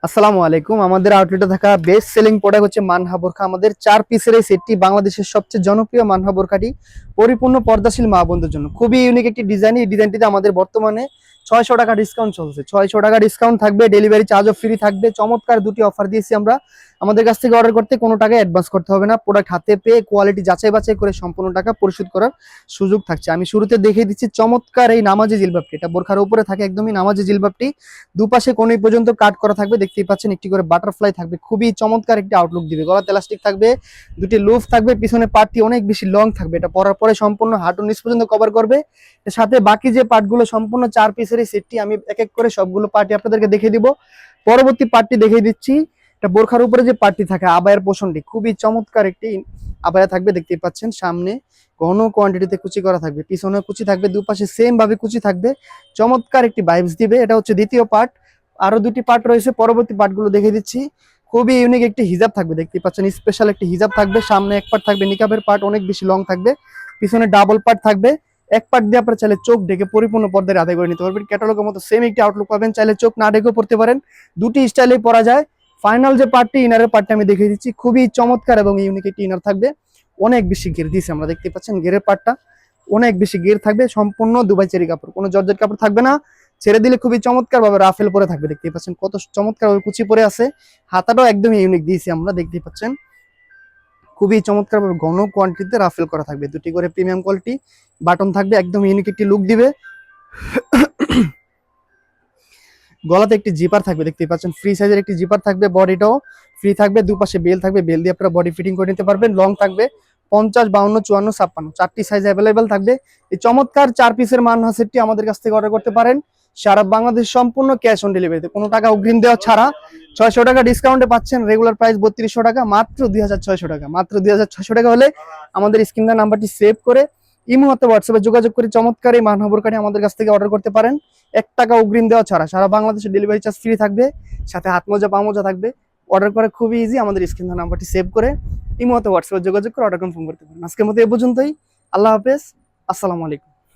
আসসালামু আলাইকুম। আমাদের আউটলেটে থাকা বেস্ট সেলিং প্রোডাক্ট হচ্ছে মানহা বোরখা। আমাদের 4 পিসের এই সেটটি বাংলাদেশের সবচেয়ে জনপ্রিয় মানহা বোরখাটি পরিপূর্ণ পর্দাশীল মা বোনদের জন্য। খুবই ইউনিক একটি ডিজাইন। এই ডিজাইনটিতে আমাদের বর্তমানে 600 টাকা ডিসকাউন্ট চলছে। 600 টাকা ডিসকাউন্ট থাকবে, ডেলিভারি চার্জও ফ্রি থাকবে। চমৎকার দুটি অফার দিয়েছি আমরা। আমাদের কাছ থেকে অর্ডার করতে কোনো টাকা অ্যাডভান্স করতে হবে না। প্রোডাক্ট হাতে পেয়ে কোয়ালিটি যাচাই বাছাই করে সম্পূর্ণ টাকা পরিশোধ করার সুযোগ থাকছে। আমি শুরুতে দেখিয়ে দিচ্ছি চমৎকার এই নামাজি জিলবাবটি। এটা বোরখার উপরে থাকে একদমই নামাজি জিলবাবটি। দুপাশে কোণে পর্যন্ত কাট করা থাকবে, দেখতেই পাচ্ছেন। একটি করে বাটারফ্লাই থাকবে, খুবই চমৎকার একটি আউটলুক দিবে। গলাতে এলাস্টিক থাকবে, দুটি লুফ থাকবে, পিছনে পার্টটি অনেক বেশি লং থাকবে। এটা পরার পরে সম্পূর্ণ হাঁটুর নিচ পর্যন্ত কভার করবে। এর সাথে বাকি যে পার্টগুলো সম্পূর্ণ 4 পিসের এই সেটটি আমি এক এক করে সবগুলো পার্টি আপনাদেরকে দেখিয়ে দিব। পরবর্তী পার্টটি দেখিয়ে দিচ্ছি। এটা বোরখার উপরে যে পার্টটি থাকে আবায়ের পোষণটি, খুবই চমৎকার একটি আবায়া থাকবে, দেখতেই পাচ্ছেন। সামনে ঘন কোয়ান্টিটিতে কুচি করা থাকবে, পিছনে কুচি থাকবে, দুপাশে সেম ভাবে কুচি থাকবে। চমৎকার একটি ভাইবস দিবে। এটা হচ্ছে দ্বিতীয় পার্ট। আরো দুটি পার্ট রয়েছে, পরবর্তী পার্টগুলো দেখে দিচ্ছি। খুবই ইউনিক একটি হিজাব থাকবে, দেখতেই পাচ্ছেন। স্পেশাল একটি হিজাব থাকবে। সামনে এক পার্ট থাকবে নিকাবের পার্ট, অনেক বেশি লং থাকবে। পিছনে ডাবল পার্ট থাকবে। এক পার্ট দিয়ে আপনারা চাইলে চোখ ঢেকে পরিপূর্ণ পর্দায় আদায় করে নিতে পারবেন। ক্যাটালগের মতো সেম একটি আউটলুক পাবেন। চাইলে চোখ না ঢেকেও পড়তে পারেন, দুটি স্টাইলেই পরা যায়। ফাইনাল যে পার্টটি, ইনারের পার্টটা আমি দেখিয়ে দিচ্ছি। খুবই চমৎকার এবং ইউনিক একটি ইনার থাকবে। অনেক বেশি ঘের দিয়েছে আমরা, দেখতে পাচ্ছেন। ঘেরের পার্টটা অনেক বেশি ঘের থাকবে, সম্পূর্ণ দুবাই চেরি কাপড়, কোনো জর্জেট কাপড় থাকবে না। ছেড়ে দিলে খুবই চমৎকার ভাবে রাফেল পরে থাকবে, দেখতেই পাচ্ছেন কত চমৎকার ভাবে কুচি পরে আছে। হাতাটাও একদম ইউনিক দিয়েছি আমরা, দেখতেই পাচ্ছেন। খুবই চমৎকার ভাবে ঘন কোয়ান্টিটিতে রাফেল করা থাকবে। দুটি করে প্রিমিয়াম কোয়ালিটি বাটন থাকবে, একদম ইউনিক একটি লুক দিবে। গলাতে একটি জিপার থাকবে, দেখতেই পাচ্ছেন। ফ্রি সাইজের একটি জিপার থাকবে, বডিটাও ফ্রি থাকবে। দুপাশে বেল থাকবে, বেল দিয়ে আপনারা বডি ফিটিং করে নিতে পারবেন। লং থাকবে 50, 52, 54, 56, 4টি সাইজ অ্যাভেলেবেল থাকবে। এই চমৎকার 4 পিসের মানহা সেটটি আমাদের কাছ থেকে অর্ডার করতে পারেন সারা বাংলাদেশ, সম্পূর্ণ ক্যাশ অন ডেলিভারিতে, কোনো টাকা অগ্রিম দেওয়া ছাড়া। 600 টাকা ডিসকাউন্টে পাচ্ছেন। রেগুলার প্রাইস 3200 টাকা, মাত্র 2600 টাকা। মাত্র 2600 টাকা হলে আমাদের স্ক্রিনের নাম্বারটি সেভ করে ইমো অথবা হোয়াটসঅ্যাপে যোগাযোগ করে চমৎকার এই মানহা বোরখাটি আমাদের কাছ থেকে অর্ডার করতে পারেন 1 টাকা অগ্রিম দেওয়া ছাড়া। সারা বাংলাদেশে ডেলিভারি চার্জ ফ্রি থাকবে, সাথে হাত মোজা পা মোজা থাকবে। অর্ডার করা খুবই ইজি। আমাদের স্ক্রিনের নাম্বারটি সেভ করে ইমো অথবা হোয়াটসঅ্যাপে যোগাযোগ করে অর্ডার কনফার্ম করতে পারেন। আজকের মতো এ পর্যন্তই। আল্লাহ হাফেজ, আসসালামু আলাইকুম।